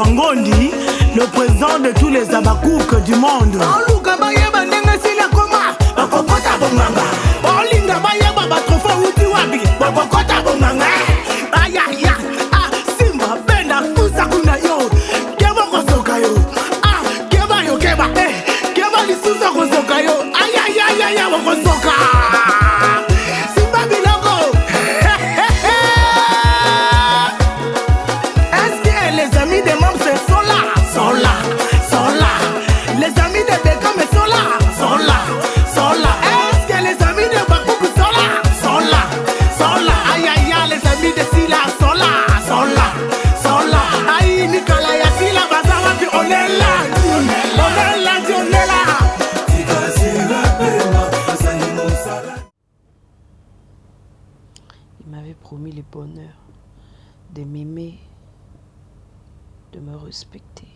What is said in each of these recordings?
Ngondi, le président de tous les abakouk du monde. Aluka bayeba ndenge sila koma, bakokota bonganga. Olinga bayeba batrofa uti wabi, bakokota bonganga. Aya ya, Simba benda kusakuna yo. Keba kosoka yo. Keba yo keba, keba lisusa kosoka yo. Aya ya kosoka. Simba biloko. Est-ce que les amis des membres sont là? Sont là. Les amis de Beckham sont là. Est-ce que les amis de Bakouk sont là? Aïe, les amis de Silla sont là. Aïe, Nicolas Yassila, Bazara, puis on est là. Il m'avait promis le bonheur de m'aimer, de me respecter.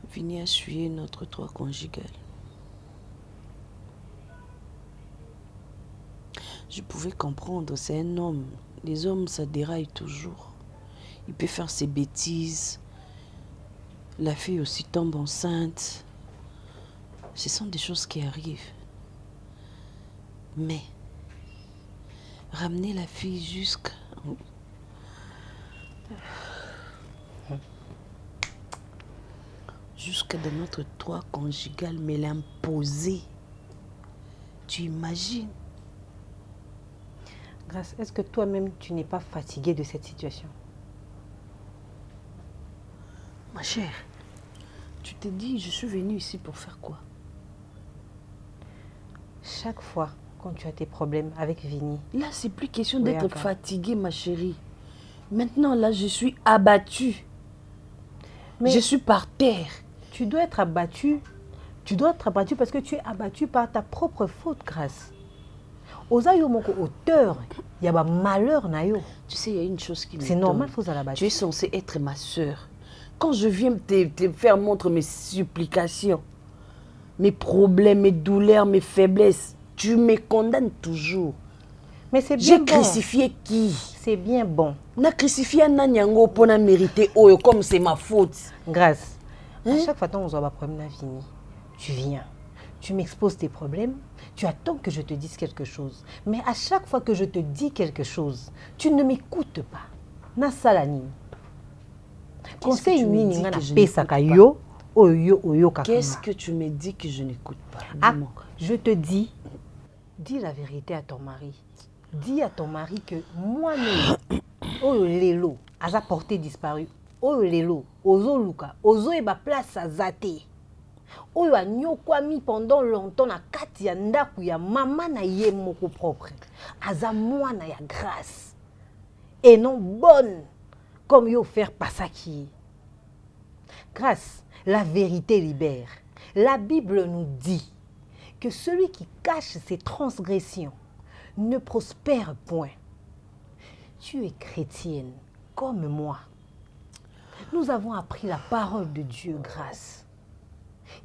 Vini a essuyé notre toit conjugal. Je pouvais comprendre, c'est un homme. Les hommes, ça déraille toujours. Il peut faire ses bêtises. La fille aussi tombe enceinte. Ce sont des choses qui arrivent. Mais ramener la fille jusqu'à de notre toit conjugal, mais l'imposer. Tu imagines? Grâce, est-ce que toi-même, tu n'es pas fatiguée de cette situation? Ma chère, tu te dis, je suis venue ici pour faire quoi? Chaque fois, quand tu as tes problèmes avec Vini... Là, c'est plus question d'être fatiguée, ma chérie. Maintenant, là, je suis abattue. Mais je suis par terre. Tu dois être abattue. Tu dois être abattue parce que tu es abattue par ta propre faute, Grâce. Ozayo moko auteur, il y a malheur na yo. Tu sais, il y a une chose qui me C'est normal, faut aller abattre. Tu es censée être ma soeur. Quand je viens te faire montre mes supplications, mes problèmes, mes douleurs, mes faiblesses, tu me condamnes toujours. Mais c'est bien bon. J'ai crucifié qui? C'est bien bon. Na crucifié un nyango pour na mériter oyo comme c'est ma faute. Grâce. À chaque fois que tu as un problème, tu viens. Tu m'exposes tes problèmes, tu attends que je te dise quelque chose. Mais à chaque fois que je te dis quelque chose, tu ne m'écoutes pas. Na salani. Conseil nini ngana pesaka yo, oyo kakama. Qu'est-ce que tu me dis que je n'écoute pas? Dis-moi. Je te dis, dis la vérité à ton mari. Dis à ton mari que moi, oyo lelo, aza porté disparu. Oyo lelo, ozo luka, ozo eba place à zate. Oyo a nyokwami pendant longtemps na kati ya ndaku ya mama na ye moko propre. Aza mwana ya grâce. Et non bonne, comme yo faire pasaki. Grâce, la vérité libère. La Bible nous dit que celui qui cache ses transgressions ne prospère point. Tu es chrétienne comme moi. Nous avons appris la parole de Dieu, Grâce.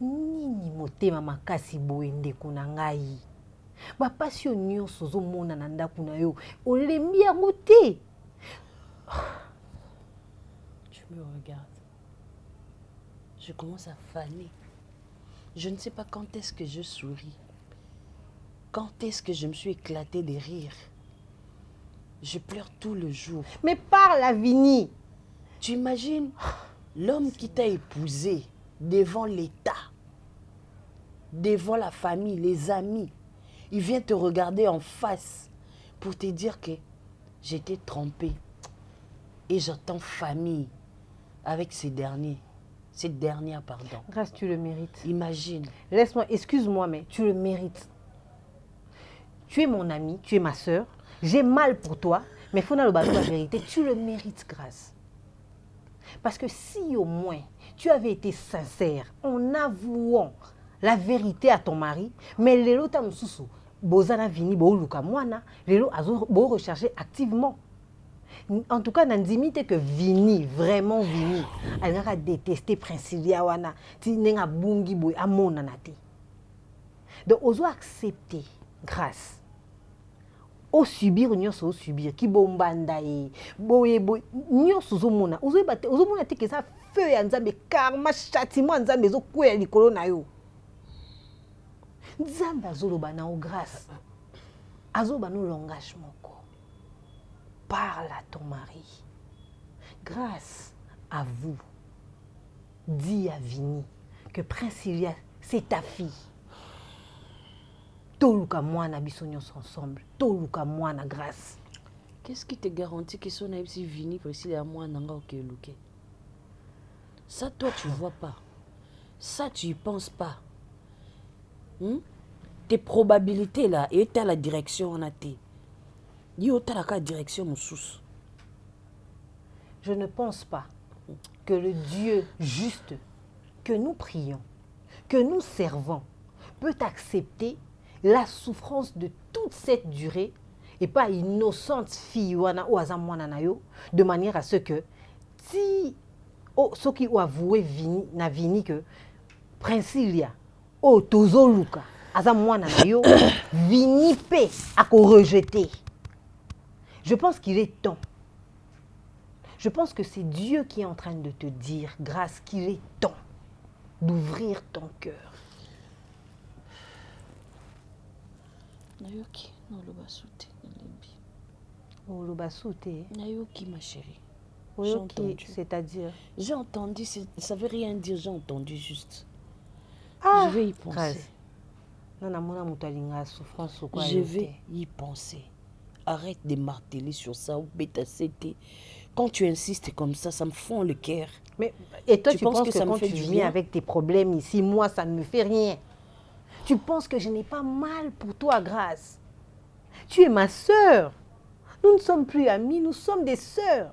Nini motema makasi boende kuna ngai. Ba passion nyonso zo mona na ndaku na yo. Olembi yango te. Tu me regardes. Je commence à faner. Je ne sais pas quand est-ce que je souris. Quand est-ce que je me suis éclatée de rire. Je pleure tout le jour. Mais parle à Vini. Tu imagines l'homme qui t'a épousé devant l'État, devant la famille, les amis. Il vient te regarder en face pour te dire que j'étais trompée. Et j'attends famille avec ces derniers. Cette dernière, pardon. Grâce, tu le mérites. Imagine. Laisse-moi, excuse-moi, mais tu le mérites. Tu es mon amie, tu es ma soeur. J'ai mal pour toi, mais il faut dire la vérité. Tu le mérites, Grâce. Parce que si au moins tu avais été sincère en avouant la vérité à ton mari, mais les lots tamususu, bozana vini bo luka mwana, les lots azo bo rechercher activement. En tout cas, n'andimite que Vini, vraiment Vini, elle n'a détesté Princilia wana, ti nenga bungi boy amona nate. Donc ozo accepter Grâce. au subir nyonso au subir ki bombanda e boye boye nyonso ozomona ozomona te que ça feu ya nzambe karma châtiment nzambe ezokwea likolo na yo nzambe azoloba na o grâce azoloba no langage moko parle à ton mari grâce à vous dis à Vini que Princilia c'est ta fille. Toluka mwana biso nyonso ensemble. Toluka mwana grâce. Qu'est-ce qui te garantit que son si Vini Priscilla à moi n'anga okeluke? Ça toi tu vois pas. Ça tu y penses pas. Tes probabilités là et t'as la direction en athée. Yo t'as la direction moussous. Je ne pense pas que le Dieu juste que nous prions, que nous servons, peut accepter la souffrance de toute cette durée et pas innocente fille ou de manière à ce que si ceux qui ont avoué Vini que Princilia o tozo luka azamwana na yo Vini pe à rejeter. Je pense qu'il est temps. Je pense que c'est Dieu qui est en train de te dire, grâce, qu'il est temps d'ouvrir ton cœur. Nayoki, non le basute, nalembi. Oh le basute. Nayoki ma chérie. Nayoki, c'est-à-dire. J'ai entendu, ça veut rien dire, j'ai entendu juste. Ah, je vais y penser. Je vais y penser. Arrête de marteler sur ça ou bêta-cété. Quand tu insistes comme ça me fond le cœur. Mais et toi, tu penses que ça quand me fait tu du viens bien avec tes problèmes ici, moi, ça ne me fait rien. Tu penses que je n'ai pas mal pour toi, grâce. Tu es ma sœur. Nous ne sommes plus amis, nous sommes des sœurs.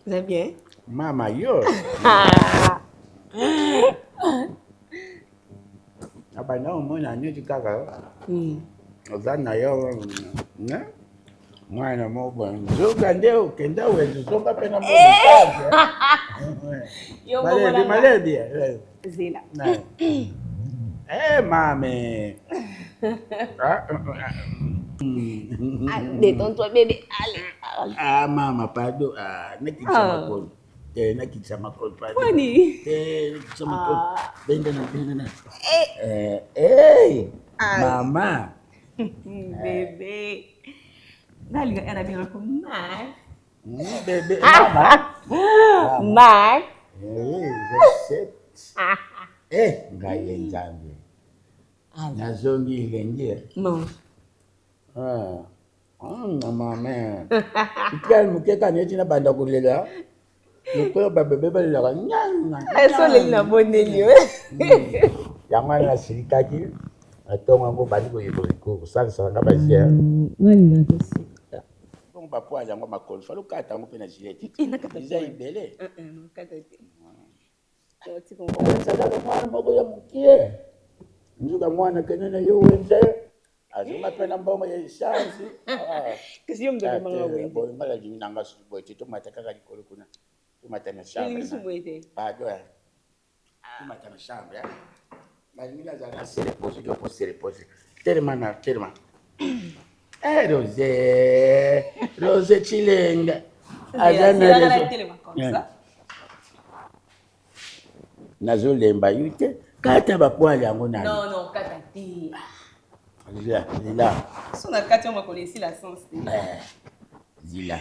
Vous allez bien? Mama, yo. Abana umona nyo tikaka. Ozana yo. Ne? Mwana mobo. Zoga ndeo kenda wezo zonga pena mobo. Yo maledi. Zila. Mame. Détends-toi, bébé. Allez. Mama, pardon. Nakikisa makon, pardon. Kwani? Nakikisa makon. Benda na. Mama. Bébé. Dali era bien comme Marc. Bébé. Mama. Marc. Ngaye nzambe. Nazongi ilenje. Non. Mama. Ikali mukeka neti na banda kulela. Nuko bebe balela nyanga. Eso le na bonelio. Yanga na sirikaki. Atonga ngo bali ko yiko salsa nga bazia. Wani na tosi. Bon papa yango makolo falo kata ngo pena jileti. Iza ibele. Non kata te. Mwana moko ya mukie. Njuka mwana kenene yuwenze. Azuma pena mbongo ya isansi. Kasi yo mdomo manga wewe. Boy mbala jini nanga subo tito mataka ka likolo kuna. Tumata na shamba. Ili subo ite. Pado ya. Tumata na shamba ya. Malimila za na serepose. Terima. Rose chilenga. Azana rezo. Nazolemba yute kata bakwali yango na. Non, kata ti. Zila. Sona kati on makolo ici la sens. Zila.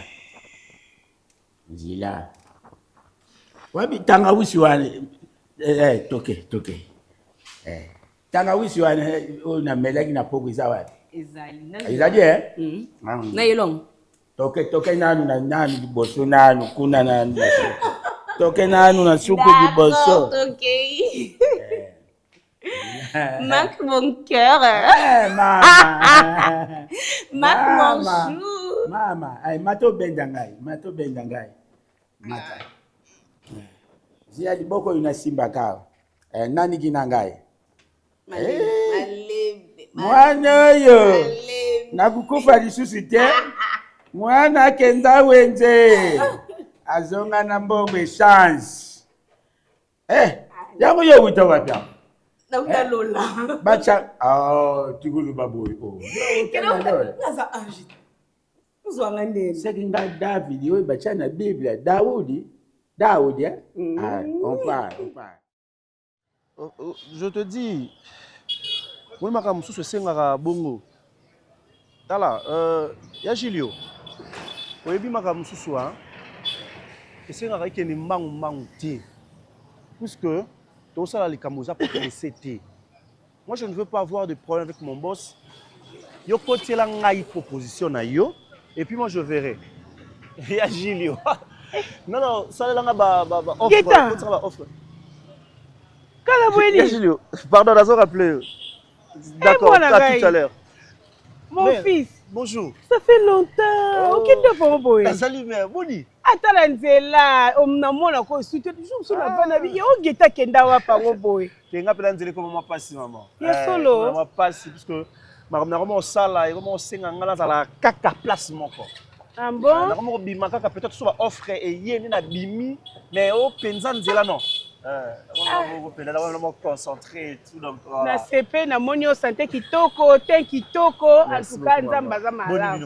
Wabi tangawisi wane toke. Tangawisi wane na melaki na poko izawa. Ezali Na yelong. Toke nanu liboso nanu kuna nanu. Toke nanu na suku liboso. Okay. Marque mon cœur. Maman. Marque mon chou. Maman. Ay, mato bendangai. Mato bendangai. Mata. Zia liboko ina simba kao. Nani kinangai? Mwana yo. Nakukufa lisusu te. Mwana kenda wenze. Azonga na mbongo chance. Yango yo wita wapya. Nauta lola. Bacha, tigulu baboy. Naza ange. Uzwanga ndeni. Sekinga David, yo bacha na Biblia. Daoudi, on parle. Je te dis, moi makambo susu esengaka bongo. Tala, ya Julio. Oyebi makambo susu esengaka ikende mbangu te. Puisque tout ça les camoza pour CT. Moi je ne veux pas avoir de problème avec mon boss. Yo côté la ngai proposition na yo et puis moi je verrai. Ya Julio. Non, ça là ba offre. Kala Julio, pardon, on rappeler. D'accord, à tout à l'heure. Mon fils. Bonjour. Ça fait longtemps. Ok, tu pour boy. Salut mère, boni. Atala nzela, omnamona ko suite toujours sur la bana bi. O geta kenda wa pa boy. Kenga pela nzela comme moi passe maman. Ya solo. Moi passe parce que makamna comment sala et comment senga ngala za la kaka place moko. Ah bon? Na comment bima kaka peut-être soit offre et yé na bimi mais o penza nzela non. On concentré tout donc na CP na monio santé kitoko te kitoko en tout cas nzamba za mala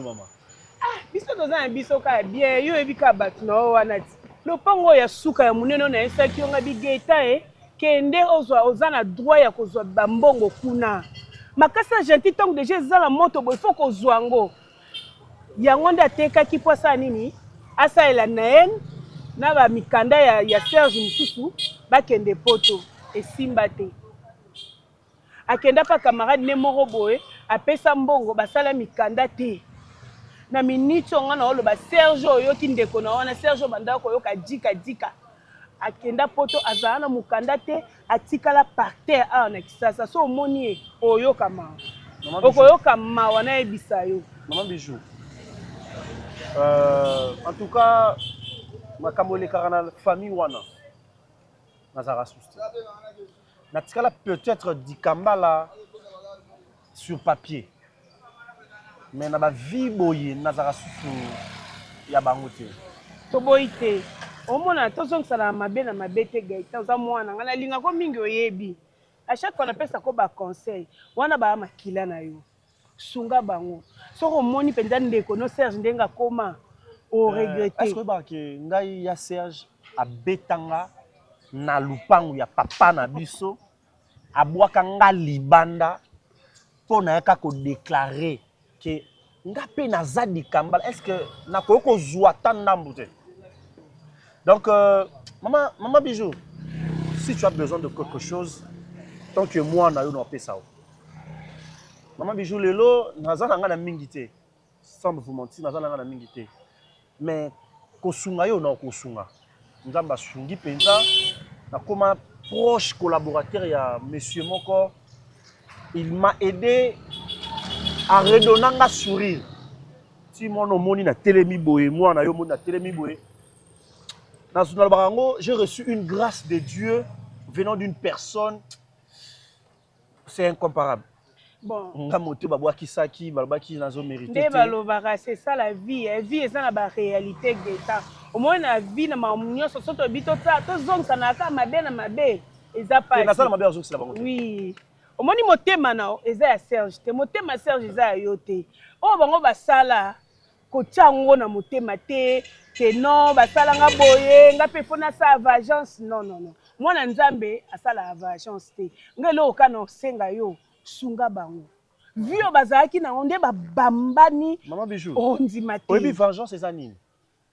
biso toza na biso ka bien yo ebika bat no wana ti lopango ya suka ya muneno na esaki onga bigeta kende oza na droit ya kozwa bambongo kuna makasa gentil tongo déjà za la moto bo il faut kozwa ngo yango nda tekaki posa nini asa ela naen na ba mikanda ya Serge mususu bakende poto esimba te akenda pa camarade ne moko boye apesa mbongo basala mikanda te na minute onga na olo ba Serge oyo kindeko na wana Serge banda ko yoka dika akenda poto azana mukanda te atikala par terre na kisasa so moni oyo kama okoyoka mawa na ebisa yo maman bijou en tout cas makambo lekaka na famille wana nazara suste natikala peut-être dikambala sur papier mais na ba vie boye nazara susu ya bango te to boy te omona tozongisa na mabe te gaita oza mwana ngana linga ko mingi oyebi à chaque fois napesa ko ba conseil wana ba makila na yo sunga bango soko moni penza ndeko no Serge ndenga koma o regretter est-ce que ngai ya Serge abetanga na lupangu ya papa na biso abwaka nga libanda pona yaka ko déclarer que nga pe naza dikambala est-ce que nakoki kozwa ta ndambu te donc maman bijou si tu as besoin de quelque chose tant que moi na yo na pesa o maman bijou lelo naza na nga na mingi te sans vous mentir naza na nga na mingi te mais kosunga yo na kosunga nzamba sungi penza na comme proche collaborateur ya monsieur moko il m'a aidé à redonner un sourire si mon omoni na telemi boye moi na yo moni na telemi boye na sunal barango j'ai reçu une grâce de Dieu venant d'une personne c'est incomparable. Bon, c'est ça la vie. La vie est ça la réalité. Au moins la vie, oui. Au moins mon thème now, Serge. Mon thème Serge yote. Oh bango basala ko chango na motema te que non basala nga boye nga pe fona sa vengeance non. Moi na nzambe asala vengeance te. Ngelo kana senga yo sunga bango. Vio bazaki na onde ba bambani maman bijou ondi mate. Oui vengeance c'est nini.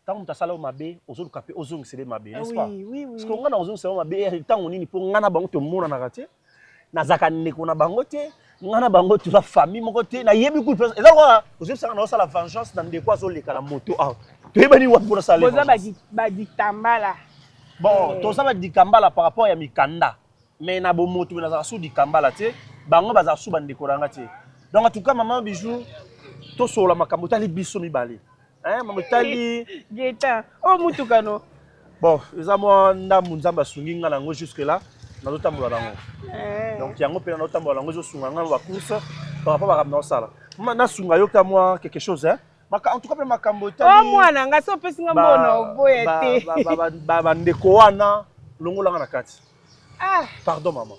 Tant que sala mabe ozolu kapé ozong c'est mabe n'est-ce pas? Oui. Parce que nga na ozong c'est mabe tant on nini pour nga na bango to mona na raté. Nazaka ndeko na bango te nga na bango tu va famille moko te na yebi ku eza quoi ozolu sala na sala vengeance na ndeko azoleka na moto to yebani wa pour sala boza ba ditambala bon to ça va dikambala par rapport ya mikanda mais na bo moto na za sous di kambala te bango baza sous bandeko ranga te donc en tout cas maman bijou to so la makambo tali biso mibale hein maman tali Geta o mutukano bon eza mo ndambu nzamba sungi nga nango jusque là nazo tambola nango donc yango pe nazo tambola nango zo sunga nga ba course par rapport à ramna sala na sunga yo ka moi quelque chose hein en tout cas makambo tali o mwana nga so pesi nga mbona boya te ba ndeko wana longola nga na kati pardon maman.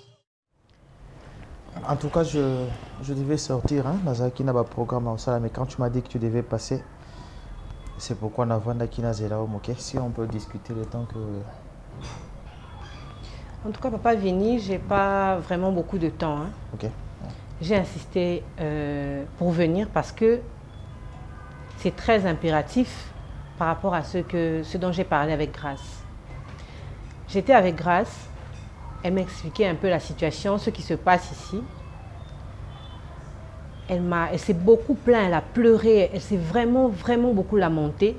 En tout cas, je devais sortir, hein, Nazaki n'a pas programme au salle, mais quand tu m'as dit que tu devais passer, c'est pourquoi on a vendu Kina Zela, ok? Si on peut discuter le temps que... En tout cas, papa Vini, j'ai pas vraiment beaucoup de temps. Hein. Ok. J'ai insisté pour venir parce que c'est très impératif par rapport à ce dont j'ai parlé avec Grace. J'étais avec Grace. Elle m'expliquait un peu la situation, ce qui se passe ici. Elle s'est beaucoup plainte, elle a pleuré, elle s'est vraiment beaucoup lamentée.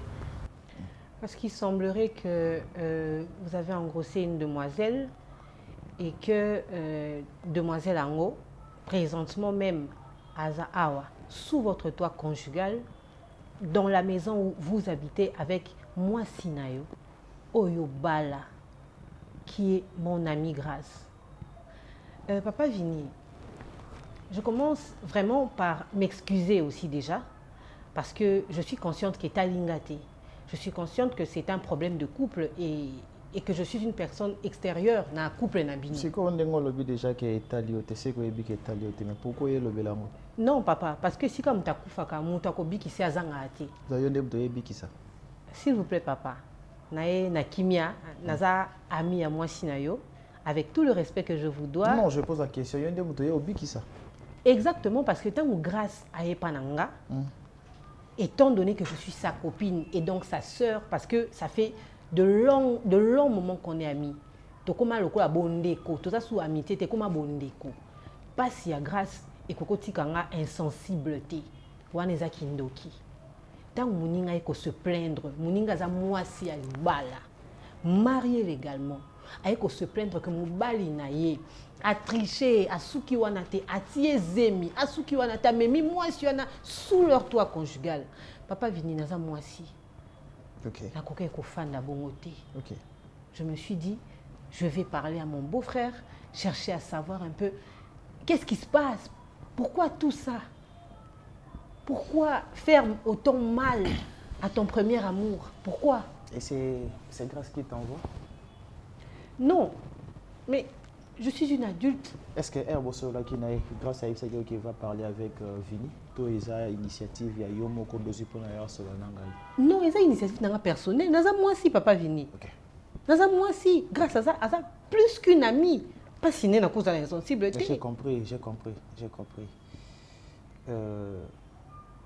Parce qu'il semblerait que vous avez engrossé une demoiselle et que demoiselle Ango, présentement même à Zaawa, sous votre toit conjugal, dans la maison où vous habitez avec moi Sinayo, Oyobala, qui est mon ami Grace. Papa Vini, je commence vraiment par m'excuser aussi déjà, parce que je suis consciente qu'est Lingate. Je suis consciente que c'est un problème de couple et que je suis une personne extérieure dans un couple nabini. C'est quoi on dit déjà que Italiote, c'est quoi que Italiote, mais pourquoi il le belango? Non papa, parce que si comme takufaka mutakobi qui s'est azangate. S'il vous plaît papa. Nae na kimia naza ami à moi sinayo avec tout le respect que je vous dois. Non, je pose la question. Yende mutoye obi qui ça? Exactement parce que tant que grâce à Epananga, étant donné que je suis sa copine et donc sa sœur, parce que ça fait de longs moments qu'on est amis. To koma lokola bondeko, to ça sous amitié, te koma bondeko. Pas si à grâce et kokoti kanga insensibilité. Waneza kindoki. Tant que Mouninga est se plaindre, Mouninga za moisi à l'ibala, marié légalement, aïe se plaindre que Moubali naïe, a triché, a souki wanate, a tié zemi, a souki wanate, a memi moisi wana sous leur toit conjugal. Papa Vini naza moisi. Ok. La coquille est fan la bongoté. Ok. Je me suis dit, je vais parler à mon beau-frère, chercher à savoir un peu qu'est-ce qui se passe, pourquoi tout ça. Pourquoi faire autant mal à ton premier amour? Pourquoi? Et c'est Grace qui t'envoie? Non, mais je suis une adulte. Est-ce que Herbosola qui n'a grâce à Ipsagio qui va parler avec Vini, toi ils ont initiative, il y a Yomo Kodosi pour l'ailleurs sur la langue? Non, ils ont initiative dans personnelle. Naza moi si papa Vini. Ok. Naza moi si, grâce à ça, plus qu'une amie. Pas si n'est à cause de l'insensibilité. J'ai compris.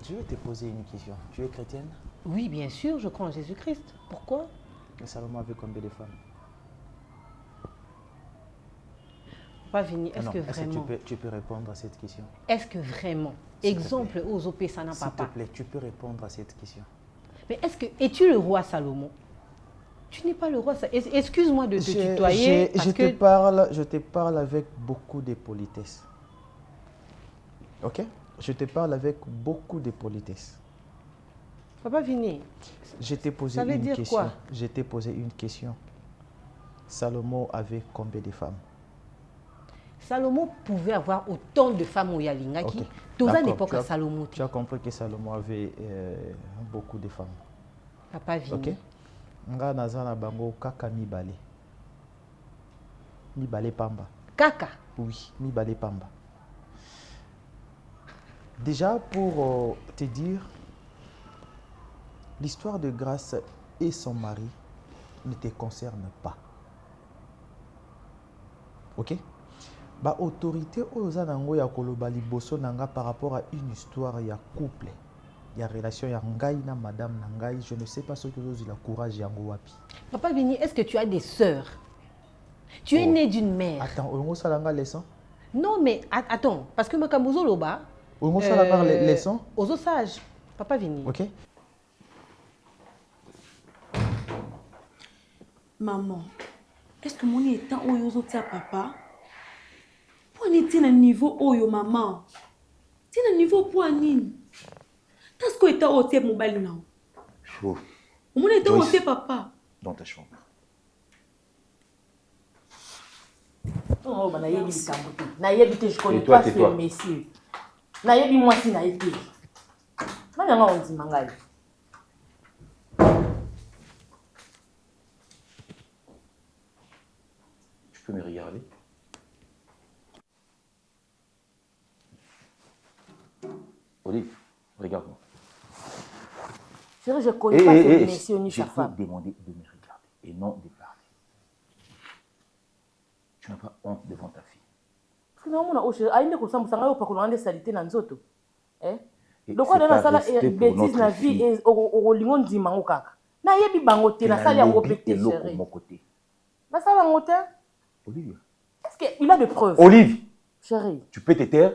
Je vais te poser une question. Tu es chrétienne? Oui, bien sûr, je crois en Jésus-Christ. Pourquoi? Et Salomon avait combien de femmes? Pas Vini, est-ce que vraiment... tu peux répondre à cette question? Est-ce que vraiment, exemple aux OP Sana Papa? S'il te plaît, tu peux répondre à cette question. Mais est-ce que... Es-tu le roi Salomon? Tu n'es pas le roi. Excuse-moi de te tutoyer. Je te parle avec beaucoup de politesse. Ok? Je te parle avec beaucoup de politesse. Papa Vini. Je t'ai posé une question. Quoi? Je t'ai posé une question. Salomon avait combien de femmes? Salomon pouvait avoir autant de femmes au Yalingaki. Okay. Dans à l'époque à Salomon. Tu as compris que Salomon avait beaucoup de femmes. Papa Vini. Ok? Nga nazana bango kaka mibale. Mibale pamba. Kaka? Oui, mibale pamba. Déjà, pour te dire, l'histoire de Grace et son mari ne te concerne pas. Ok? Ba autorité ozanango ya koloba liboso nanga par rapport à une histoire ya couple. Il y a relation ya ngai na madame nangai, je ne sais pas ce que vous la courage yango wapi. Papa Vini, est-ce que tu as des sœurs? Tu es né d'une mère. Attends, on salanga leçon? Non mais attends, parce que Makamuzo Loba on salanga leçon? Aux osages. Papa Vini. OK. Maman, est-ce que mon état ou yozo tia papa? nini tina niveau oyo maman? Tina niveau pour nini? T'as-ce que tu as ôté mobile now? Chaud. Au moins tu as ôté papa. Dans ta chambre. Oh, bah, je connais pas ce monsieur. Nayebi moi si nayebi. Nanga on dit mangai. Tu peux me regarder? Olive, regarde-moi. Chérie, je connais pas ce monsieur ni sa femme. Je t'ai demandé de me regarder et non de parler. Tu n'as pas honte devant ta fille. Parce que non, on a aussi aïe ko samu sanga yo pa ko lande salité na nzoto. Eh? Et Donc on a sala bêtise na vie et au lingon di mango kaka. Na yebi bango te na sala yango pété chérie. Na sala yango te? Olivia. Est-ce qu'il a des preuves? Olive. Chérie. Tu peux te taire?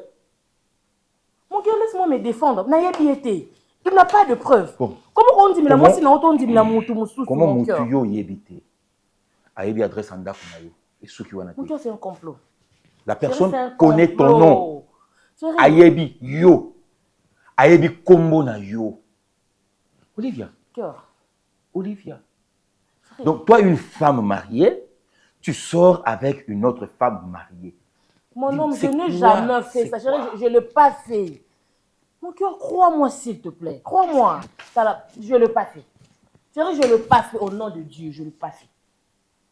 Mon cœur, laisse-moi me défendre. Na yebi été. Il n'a pas de preuves. Bon. Comment on dit mais moi si na on dit la mutu musu. Comment mutu yo yebité? Ayebi adresse anda kunayo. Et ceux qui wana te. Mon cœur, c'est un complot. La personne connaît ton nom. Ayebi yo. Ayebi kombo na yo. Olivia. Cœur. Olivia. Donc toi, une femme mariée, tu sors avec une autre femme mariée. Mon homme, je n'ai jamais fait ça. Je ne l'ai pas fait. Mon cœur, crois-moi s'il te plaît. Crois-moi. Je ne l'ai pas fait. Chérie, je ne l'ai pas fait au nom de Dieu. Je ne l'ai pas fait.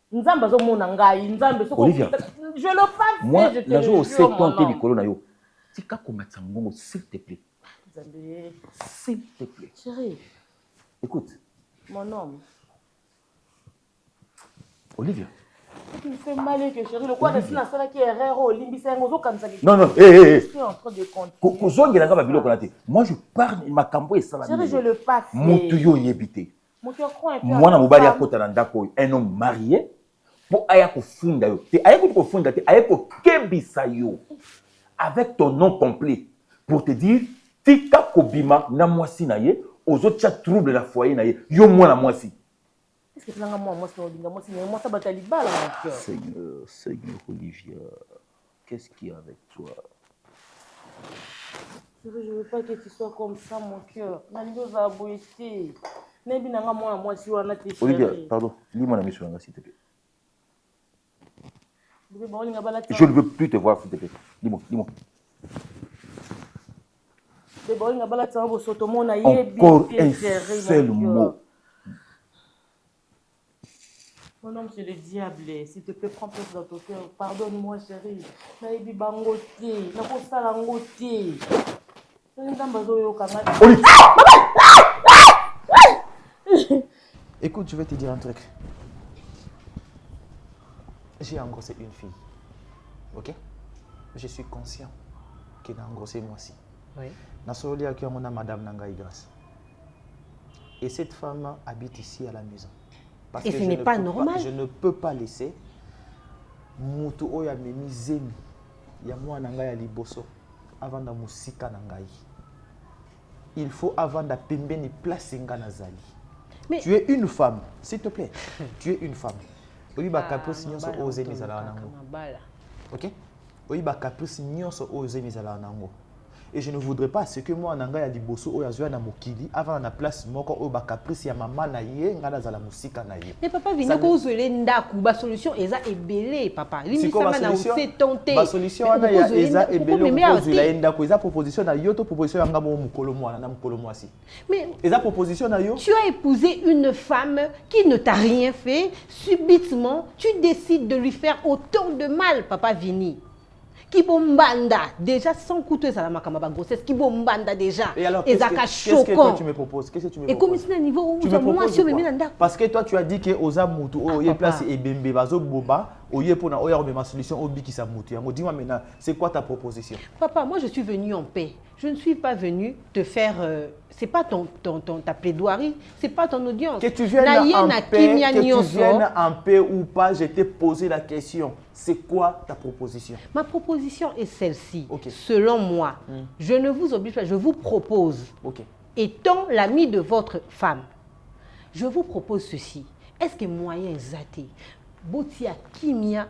Olivia. Je le passe. Moi, la jour où c'est ton télécolo na yo, c'est qu'à combattre mon s'il te plaît. S'il te plaît. Chérie. Écoute. Mon homme. Olivia. Tu me fais mal que chérie. Le quoi de la salle qui est rare au limbi c'est un oiseau comme ça. Non non. Je suis en train de compter. Moi je parle ma campo et ça va. Chérie, je le passe. Motuyo yebité. Mon cœur croit un peu. Moi na mobali akota na ndako un homme marié. Pour aya kofunda yo te aya kofunda te aya kokebisa yo avec ton nom complet pour te dire tika kobima na mwasi na ye aux autres trouble la foyer na ye yo moi na mwasi. Est-ce que tu as moi ça batali bala mon cœur. Seigneur Olivia, qu'est-ce qu'il y a avec toi? Je veux pas que tu sois comme ça mon cœur. Naligo va boiter. Nebi nanga moi si wana te chérie. Olivia, pardon, lis-moi la mission s'il te plaît. Je ne veux plus te voir, s'il te plaît. Dis-moi. Encore un seul mot. Mon homme, c'est le diable. S'il te plaît, prends place dans ton cœur. Pardonne-moi, chérie. Naïbi bangoté. Nako salangoté. Écoute, je vais te dire un truc. J'ai engrossé une fille. Ok? Je suis conscient qu'elle a engrossé moi aussi. Oui. Nasoli a Madame Nangaï Grâce. Et cette femme habite ici à la maison. Parce et que ce n'est pas normal. Je ne peux pas laisser Moutou Oya Memi Zemi Yamou Nangaï Liboso avant de Moussika Nangaï. Il faut avant de Pembeni place Nazali. Mais tu es une femme, s'il te plaît. Tu es une femme. Oyiba caprice nyonso oze mizala nango. OK? Oyiba caprice nyonso oze mizala nango. Et je ne voudrais pas ce que moi nanga ya liboso oya zwa na mokili avant na place moko oyiba caprice ya maman na ye ngana zala musika na ye. Mais papa vini ko zwele ndaku ba solution eza ebele papa. Limi sama na ose tonté. Ba solution wana ya eza ebele ko zwela ndaku eza proposition na yo to proposition yanga mo mukolo mwana na mukolo mwasi. Mais eza proposition na yo. Tu as épousé une femme qui ne t'a rien fait, subitement tu décides de lui faire autant de mal papa Vini. Kibombanda déjà sans coûter ça la makamba grossesse Kibombanda déjà. Et alors qu'est-ce que toi tu me proposes? Qu'est-ce que tu me proposes? Et comme c'est un niveau où moi si parce que toi tu as dit que oza mutu oye place et bembe bazo boba oye pona oya ma solution obiki sa mutu. Yango dis-moi maintenant c'est quoi ta proposition? Papa, moi je suis venue en paix. Je ne suis pas venue te faire c'est pas ta plaidoirie, c'est pas ton audience. Que tu viennes en paix ou pas, je t'ai posé la question. C'est quoi ta proposition? Ma proposition est celle-ci. Okay. Selon moi, je ne vous oblige pas, je vous propose, étant l'ami de votre femme, je vous propose ceci. Est-ce que moyen zaté, botia kimia,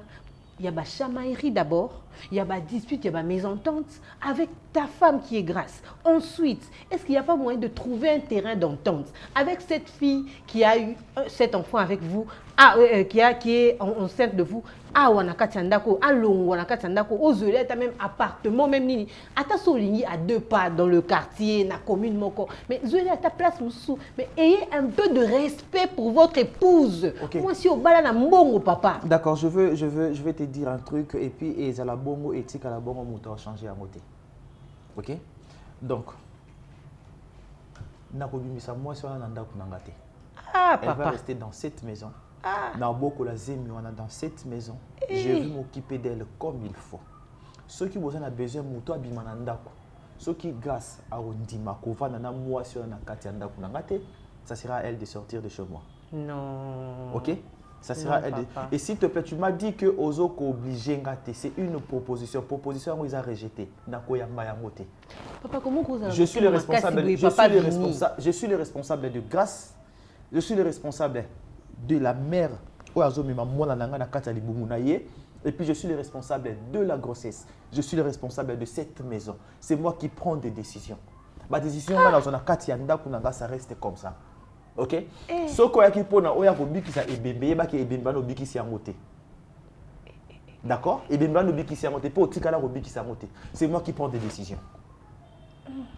il y a chamaillerie d'abord, il y a ma dispute, il y a ma mésentente avec ta femme qui est grasse. Ensuite, est-ce qu'il n'y a pas moyen de trouver un terrain d'entente avec cette fille qui a eu cet enfant avec vous, qui est enceinte de vous, wanakatiandako, wanakatiandako, ozolé, t'as même appartement, même nini. Ata soligny à 2 pas dans le quartier, na commune moko. Mais zolé à ta place moussou. Mais ayez un peu de respect pour votre épouse. Okay. Moi si au bala na mbongo papa. D'accord, je vais te dire un truc et puis et à la bongo éthique à la bongo mouton changer à côté. Ok? Donc, nakobimisa moi si on a nanda kunangate. Ah elle papa. va rester dans cette maison. Ah. Naboko la zemi on a dans cette maison. Je vais m'occuper d'elle comme il faut. Ceux qui ont besoin mouton abimana ndako. Ceux qui grâce à ondima kova nana moi si on a kati ndako kunangate, ça sera à elle de sortir de chez moi. Non. Ok? Ça sera elle. Et s'il te plaît, tu m'as dit que Ozoko obligé ngate, c'est une proposition. Proposition ils ont rejeté. Nakoyamba yangote. Papa, comment vous avez Je suis le responsable. Je suis le responsable de grâce. Je suis le responsable de la mère. Et puis je suis le responsable de la grossesse. Je suis le responsable de cette maison. C'est moi qui prends des décisions. Ma décision, ça reste comme ça. Ok? D'accord? C'est moi qui prends des décisions.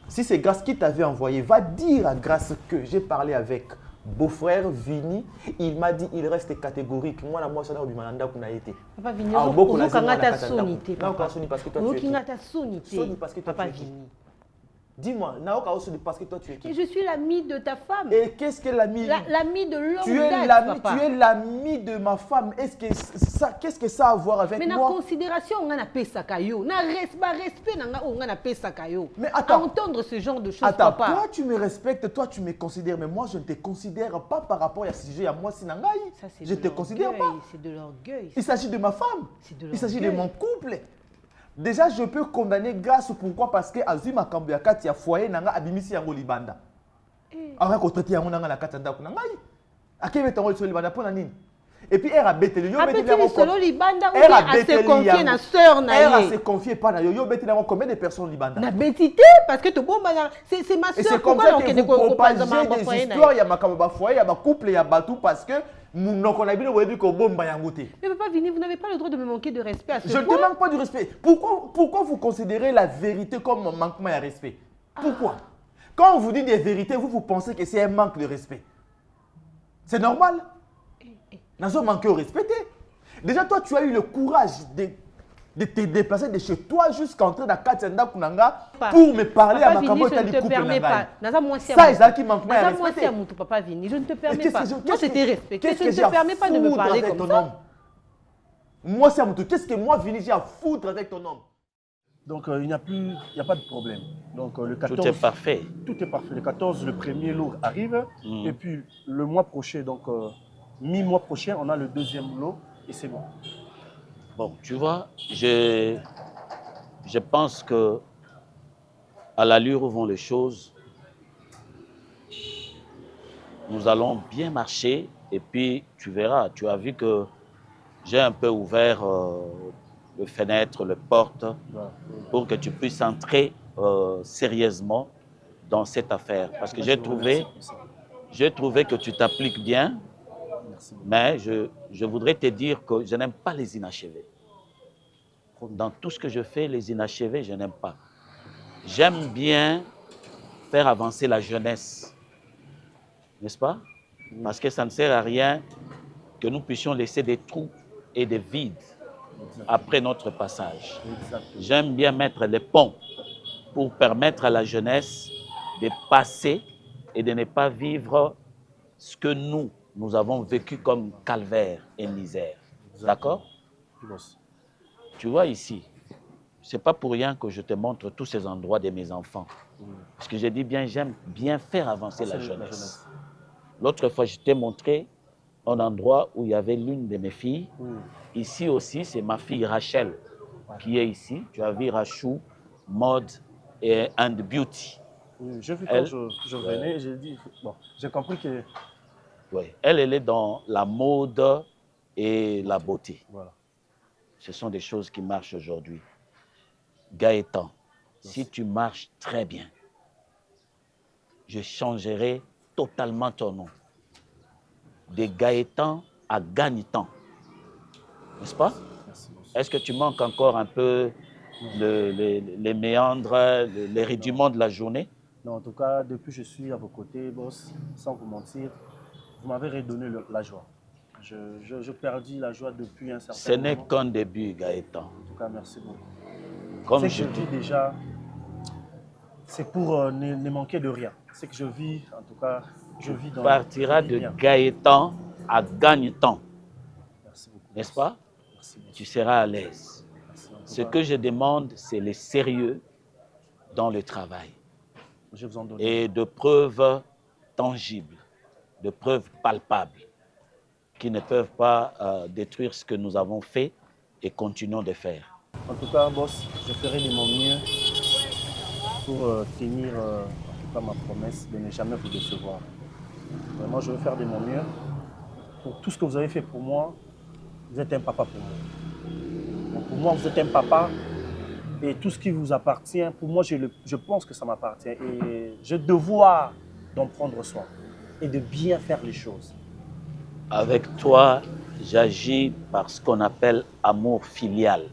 Si c'est Grâce qui t'avait envoyé, va dire à Grâce que j'ai parlé avec beau-frère Vini. Il m'a dit il reste catégorique. Moi, ça n'a pas été. Papa Vini, parce que toi tu es. Dis-moi, parce que toi tu es qui? Et je suis l'ami de ta femme. Et qu'est-ce que l'ami? L'ami de l'homme. Tu es l'ami de ma femme. Qu'est-ce que ça a à voir avec moi? Mais la considération, on a payé ça caillou. Respect, on a payé ça caillou. Mais attends. Entendre ce genre de choses, attends, papa. Toi tu me respectes, toi tu me considères, mais moi je ne te considère pas par rapport à ce sujet à moi Sinangai. Je ne te considère pas. C'est de l'orgueil. Il s'agit de ma femme. Il s'agit de mon couple. Déjà, je peux condamner Grâce. Pourquoi? Parce que Azuma Kambiakati a foyer nanga abimisi yango libanda. Alors qu'on traite yango nanga la katanda kunangai. Akebe tango sur libanda pour nani. Et puis elle a bêté le yo bêté la solo libanda ou elle a se confier na sœur na elle a se confier pas na yo bêté la combien de personnes libanda. Na bêtité parce que to bomba c'est ma sœur. C'est comme ça que vous propagez des histoires, il y a ma kamba foyer, il y a ma couple, il y a batou parce que nous n'avons pas dit que bomba yangoté. Mais papa Vini, vous n'avez pas le droit de me manquer de respect à ce point. Je ne te manque pas de respect. Pourquoi vous considérez la vérité comme un manquement de respect? Pourquoi? Quand on vous dit des vérités, vous pensez que c'est un manque de respect. C'est normal. Nous avons manqué au respect. Déjà, toi, tu as eu le courage de te déplacer de chez toi jusqu'à entrer dans Katenda Kunanga pour me parler à ma camotte à l'écoute. Ça, c'est qui manque à respecter. Papa Vini, je ne te permets pas. Moi, je te respecte. Je ne te permets pas de me parler comme ça. Moi, c'est à mon tour. Qu'est-ce que moi, Vini, j'ai à foutre avec ton homme? Donc, il n'y a pas de problème. Donc, le 14... Tout est parfait. Tout est parfait. Le 14, le premier lot arrive. Et puis, le mois prochain, donc mi-mois prochain, on a le deuxième lot. Et c'est bon. Bon, tu vois, je pense que à l'allure où vont les choses, nous allons bien marcher et puis tu verras, tu as vu que j'ai un peu ouvert les fenêtres, les portes pour que tu puisses entrer sérieusement dans cette affaire. Parce que j'ai trouvé que tu t'appliques bien. Mais je voudrais te dire que je n'aime pas les inachevés. Dans tout ce que je fais, les inachevés, je n'aime pas. J'aime bien faire avancer la jeunesse. N'est-ce pas? Parce que ça ne sert à rien que nous puissions laisser des trous et des vides après notre passage. J'aime bien mettre les ponts pour permettre à la jeunesse de passer et de ne pas vivre ce que nous avons vécu comme calvaire et misère. D'accord? Tu vois ici, ce n'est pas pour rien que je te montre tous ces endroits de mes enfants. Parce que je dis bien, j'aime bien faire avancer la jeunesse. L'autre fois, je t'ai montré un endroit où il y avait l'une de mes filles. Ici aussi, c'est ma fille Rachel qui est ici. Tu as vu Rachou, Mode et And Beauty. Oui, j'ai vu quand je venais, j'ai dit, bon, j'ai compris que... Oui, elle est dans la mode et la beauté. Voilà. Ce sont des choses qui marchent aujourd'hui. Gaëtan, si tu marches très bien, je changerai totalement ton nom. De Gaëtan à Ganitan. N'est-ce pas? Est-ce que tu manques encore un peu les méandres, les rudiments de la journée? Non, en tout cas, depuis que je suis à vos côtés, boss, sans vous mentir, vous m'avez redonné la joie. Je perdis la joie depuis un certain moment. Ce n'est qu'un début, Gaëtan. En tout cas, merci beaucoup. Comme je vis déjà, c'est pour ne manquer de rien. C'est que je vis, en tout cas, je vis dans... Tu partiras de Gaëtan à Gagnetan. Merci beaucoup. N'est-ce pas? Merci beaucoup. Tu seras à l'aise. Ce que je demande, c'est le sérieux dans le travail. Je vous en donne. Et de preuves tangibles, de preuves palpables, qui ne peuvent pas détruire ce que nous avons fait et continuons de faire. En tout cas, boss, je ferai de mon mieux pour tenir en tout cas, ma promesse de ne jamais vous décevoir. Vraiment, je vais faire de mon mieux. Pour tout ce que vous avez fait pour moi, vous êtes un papa pour moi. Donc, pour moi, vous êtes un papa. Et tout ce qui vous appartient, pour moi, je pense que ça m'appartient. Et j'ai le devoir d'en prendre soin et de bien faire les choses. Avec toi, j'agis par ce qu'on appelle amour filial.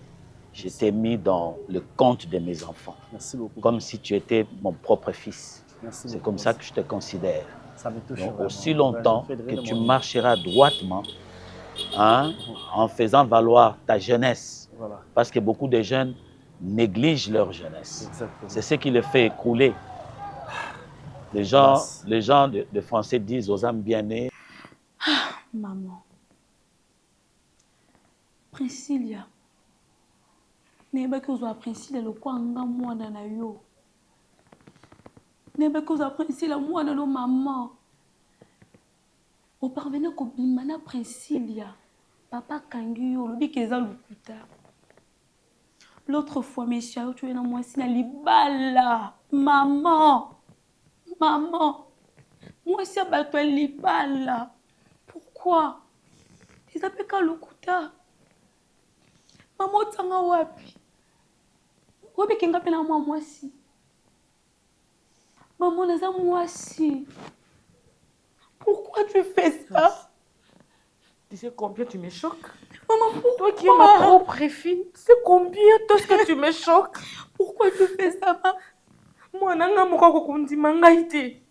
Je t'ai mis dans le compte de mes enfants. Merci beaucoup. Comme si tu étais mon propre fils. C'est comme ça que je te considère. Ça me touche. Donc, aussi longtemps que tu marcheras droitement, hein, en faisant valoir ta jeunesse. Voilà. Parce que beaucoup de jeunes négligent leur jeunesse. C'est ce qui les fait écrouler. Les gens de français disent aux âmes bien-nées. Maman. Priscilla. Neba que vous Priscilla le quoi anga mwana na yo. Neba que vous Priscilla mwana no maman. Au parvenir ko bimana Priscilla. Papa kangi yo lobi keza lukuta. L'autre fois mes chers tu es na moi si na libala. Maman. Maman. Moi si abato libala. Pourquoi? Tu t'appelles qu'à lukuta. Maman tanga wapi. Wapi kenga pena moi si. Maman naza moi si. Pourquoi tu fais ça? Tu sais combien tu me choques? Maman, pourquoi? Toi qui es ma propre fille, tu sais combien tout ce que tu me choques? Pourquoi tu fais ça, maman? Moi, nanga moko kokundi mangaite.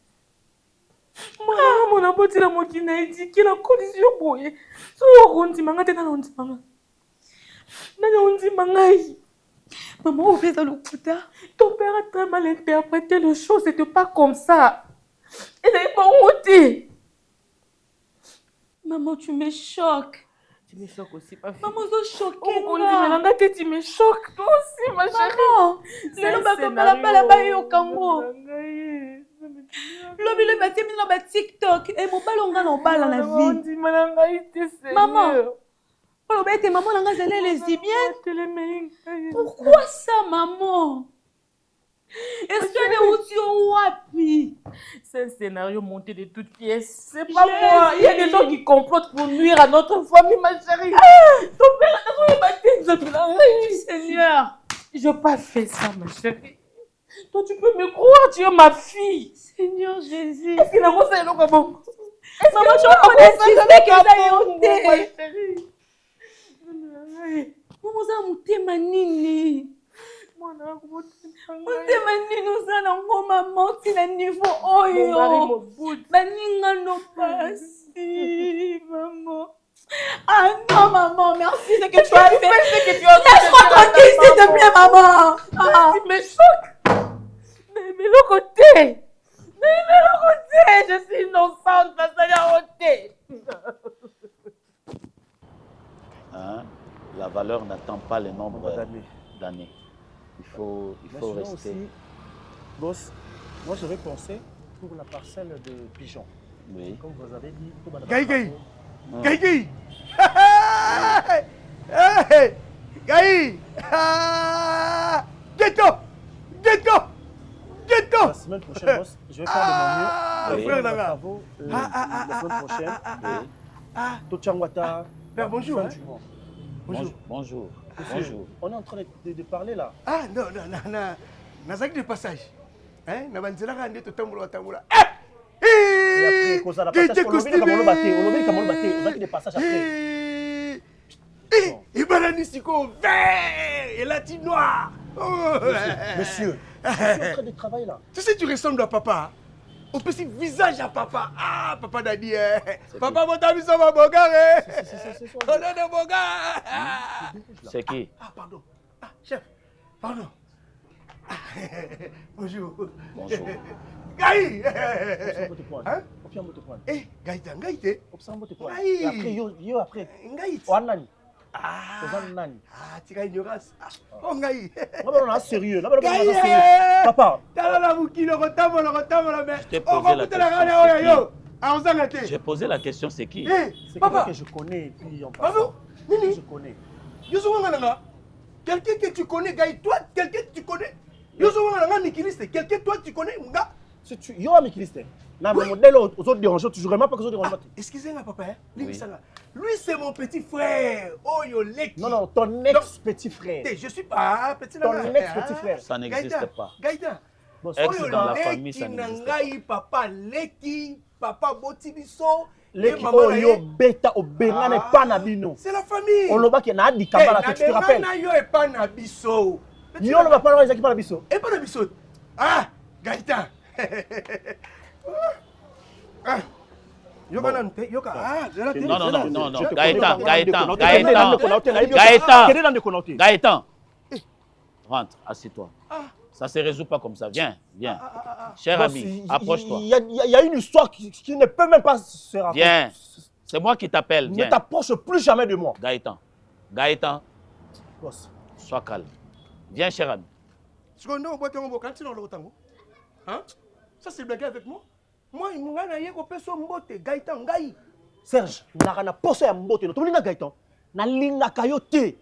Moi, mon aboti la mokina iti qui la condition boye. So kokundi mangate na ondi manga. Nana ondi mangai. Maman, on fait ça le putain. Ton père a très mal interprété les choses, c'était pas comme ça. Il n'avait pas honte. Maman, tu me choques. Tu me choques aussi, ma fille. Maman, je choque. On dit, tu me choques. Toi aussi, ma chérie. Maman, c'est le bateau là-bas, au Congo. Le bâti dans le TikTok. Et mon ballon dans la vie. Maman. Maman, on a les lesbiennes. Pourquoi ça, maman? Est-ce qu'il y a des outils wapi? C'est un scénario monté de toutes pièces. C'est pas moi. Il y a des gens qui complotent pour nuire à notre famille, ma chérie. Ton père a battu. Seigneur. Je n'ai pas fait ça, ma chérie. Toi, tu peux me croire, tu es ma fille. Seigneur Jésus. Est-ce qu'il a pensé le comment? Maman, tu vas connaître ma chérie. Maman, ça m'a manini. Motema nini osala ngo maman tina niveau oyo baninga no pasi maman. Ah non maman, merci ce que tu as fait. Laisse-moi tranquille s'il te plaît maman. Tu me choques. Mais le côté. Je suis innocente, ça a ôté. La valeur n'attend pas le nombre d'années. Il faut rester. Aussi, boss, moi j'aurais pensé pour la parcelle de pigeons. Oui. Comme vous avez dit. Gaï. Gaï. La semaine prochaine, boss, je vais faire de mon mieux. La semaine prochaine. Tochangwata. Bonjour. Bonjour. Bonjour. Bonjour. On est en train de parler là. Ah, non. Nazaki de passage. Hein? Nabanzela rande to tambola tambola. Et après, cause à la passage, on a des passages après. Et balanisiko vert et là tu noir. Monsieur, je suis en train de travailler là. Tu sais, tu ressembles à papa. Au petit visage à papa. Ah, papa n'a dit. Papa, mon ami, ça va, mon gars. On a de mon gars. C'est qui? Ah, pardon. Ah, chef. Pardon. Bonjour. Bonjour. Gaï. Hein? Eh, Gaïta, Gaïté. Et après, yo après. Gaït. Wanani. Ah, Nani. tu as ignorance. Oh, Gaï. On est sérieux. Gaï. Papa. J'ai posé la question, c'est qui? C'est quelqu'un que je connais. Puis on passe. Je connais. Quelqu'un que tu connais, Gaï. Toi, quelqu'un que tu connais. Quelqu'un toi tu connais, mon gars. Yo, ami Christ. Non, mais modèle aux autres dérangeants, toujours vraiment pas que aux autres dérangeants. Excusez-moi, papa. Lui, c'est mon petit frère. Oh, yo, Leki. Non, ton ex-petit frère. Je suis pas petit frère. Ton ex-petit frère. Ça n'existe pas. Gaïda. Ex dans la famille, ça n'existe pas. Papa Leki, papa Botibiso. Leki, oh, yo, beta, au bengane, pas nabino. C'est la famille. On le voit qu'il y a un dikambala, tu te rappelles. Yo, et pas nabiso. Yo, on va pas le voir, nabiso. Et pas nabiso. Ah, Gaïda. Non, Gaëtan, rentre, assieds-toi. Ça se résout pas comme ça. Viens. Cher ami, approche-toi. Il y a une histoire qui ne peut même pas se raconter. Viens, c'est moi qui t'appelle. Ne t'approche plus jamais de moi. Gaëtan, sois calme. Viens, cher ami. Ça, c'est blagué avec moi. Moi, il m'a dit que je suis Gaëtan, Gaï. Serge, nakana poso ya mbote no tolinga Gaëtan. Na linga kayote.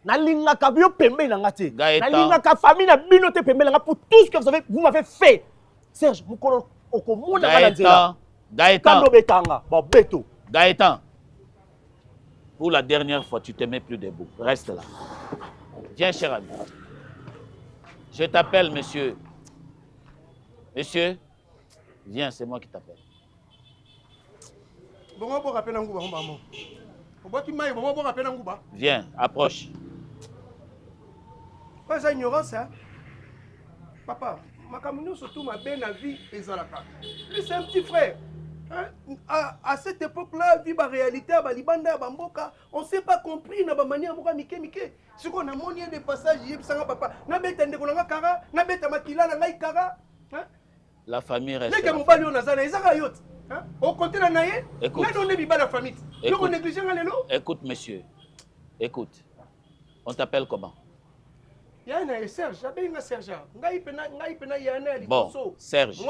Na linga kabio pembe na ngate. Na linga ka famille na bino te pembe na pour tout ce que vous m'avez fait. Serge, mukolo okomona kala nzela. Gaëtan. Kando betanga, ba beto. Gaëtan. Pour la dernière fois, tu te mets plus debout. Reste là. Viens, cher ami. Je t'appelle, monsieur. Monsieur, viens, c'est moi qui t'appelle. Viens, approche. Pas ça ignorance, hein? Papa, ma camino surtout ma belle vie et Zalaka. Lui, c'est un petit frère. Hein? À cette époque-là, vu la réalité à Balibanda, Bamboka, on ne s'est pas compris na manière de Mike. Ce qu'on a monné des passages, papa. Na bête de Kolanga Kara, na bête Makila, na Kara. La famille reste. Écoute, monsieur. Écoute. On t'appelle comment? Bon, Serge.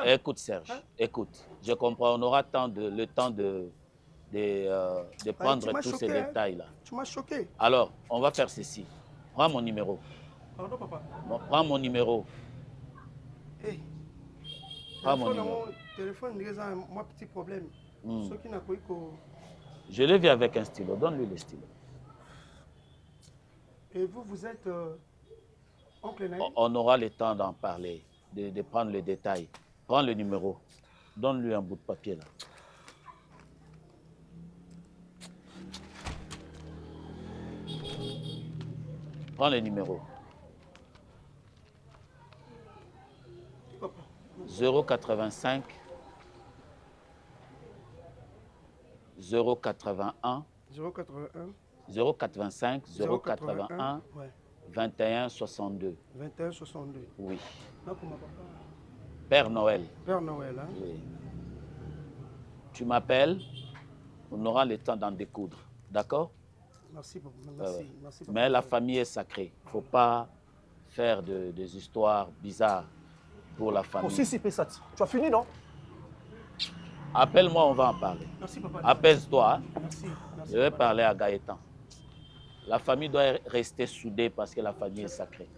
Écoute, Serge. Écoute. Je comprends. On aura le temps de prendre tous ces détails-là. Tu m'as choqué. Alors, on va faire ceci. Prends mon numéro. Pardon, papa. Bon, prends mon numéro. Hey. Prends mon numéro. Téléphone, il y a un petit problème. Ceux qui n'ont pas eu Je l'ai vu avec un stylo. Donne-lui le stylo. Et vous êtes oncle Naïm? On aura le temps d'en parler, de prendre les détails. Prends le numéro. Donne-lui un bout de papier là. Prends le numéro. 085 081 085 081 21 62. 21 62. Oui. Père Noël. Père Noël, hein? Oui. Tu m'appelles, on aura le temps d'en découdre. D'accord? Merci beaucoup. Merci. Mais la famille est sacrée. Il ne faut pas faire des histoires bizarres pour la famille. Si, Pessati. Tu as fini, non? Appelle-moi, on va en parler. Merci, papa. Apaise-toi. Merci. Je vais parler à Gaëtan. La famille doit rester soudée parce que la famille est sacrée.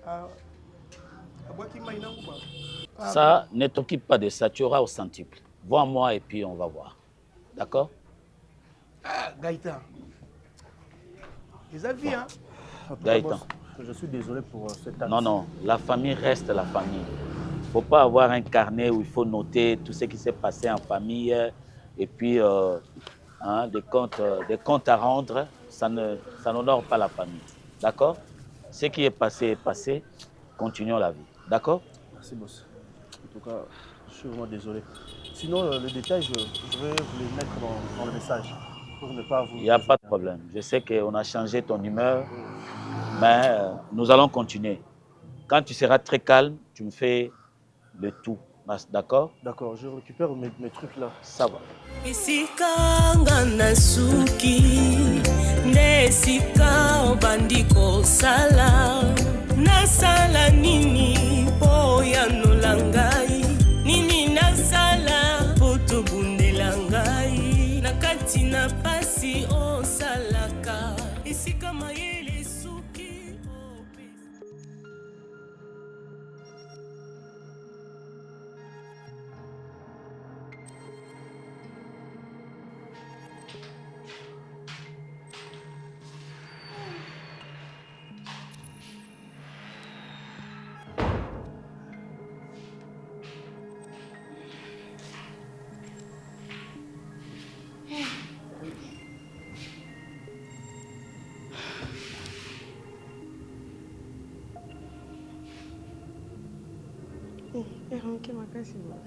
Ça, ne t'occupe pas de ça, tu auras au centuple. Vois-moi et puis on va voir. D'accord? Ah, Gaëtan. Les avis, hein? Gaëtan. Je suis désolé pour cette acte. Non, non, la famille reste la famille. Il ne faut pas avoir un carnet où il faut noter tout ce qui s'est passé en famille et puis des comptes à rendre. Ça n'honore pas la famille. D'accord? Ce qui est passé, continuons la vie. D'accord? Merci, boss. En tout cas, je suis vraiment désolé. Sinon, le détail, je vais vous les mettre dans le message. Pour ne pas vous... Il n'y a pas de problème. Je sais qu'on a changé ton humeur, mais nous allons continuer. Quand tu seras très calme, tu me fais le tout. D'accord? D'accord, je récupère mes trucs là. Ça va. Isikanga nasuki nesika bandiko sala nasala nini boya nolangai nini nasala potobundelangai nakati na pasi osalaka isika mayele suki eronke makasi boye.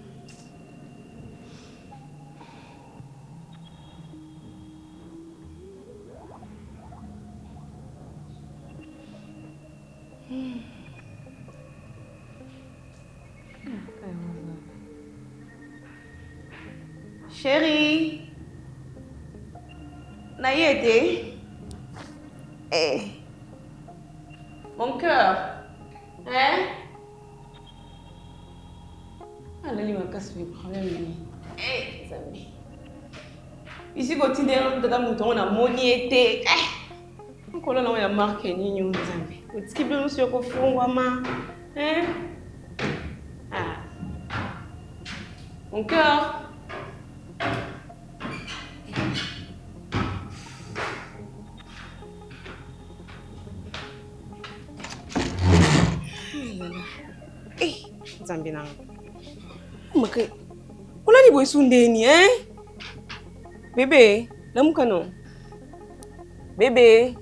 Chérie, Naïete, mon cœur, hein? Alali makasi le problème. Zambi. Ici quotidien tata mouton na moniete. Nkola na ya marque nini Zambi. Otiki bino sio kofungwa ma. Hein? Ah. Mon cœur. Zambi na. Makai. Kula ni boy sundeni Bébé, lamuka non. Bébé.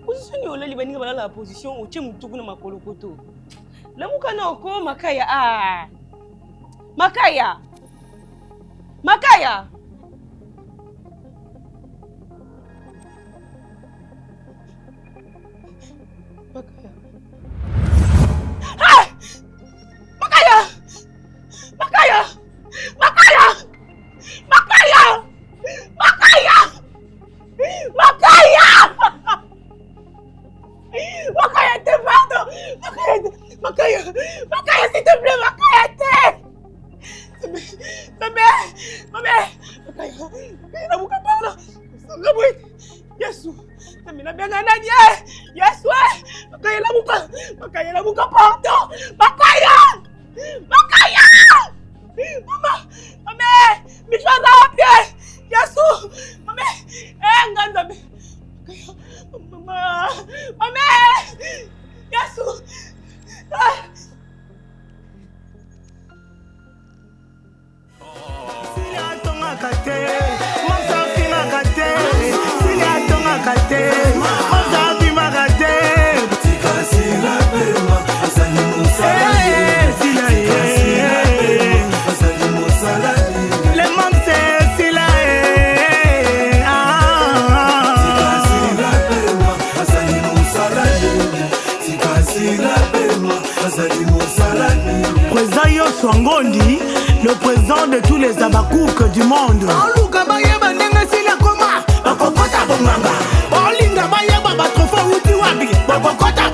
Position ni olali baninga balala position oche mutuku na makolokoto. Lamuka na ko makaya Makaya. Makaya. Makaya. Ah! Makaya! Makaya! Makaya! Makaya! Makaya! Makaya! Makaya, te pardon! Makaya! Makaya, s'il te plaît, Makaya, te! Ma mère! Makaya! La bouca parle! La bouille! Yesu! La bien nani! Yesu! Makaya, la bouca, pardon! Makaya! Makaya! Maman! Mes choses à pied! Yesu! Maman! Nganzabe! Maman! Yesu! Président Yosso Ngondi, le président de tous les abakouk du monde. Luka bayeba ndenga sila koma, bakokota bonganga. Olinga bayeba batrofa uti wabi, bakokota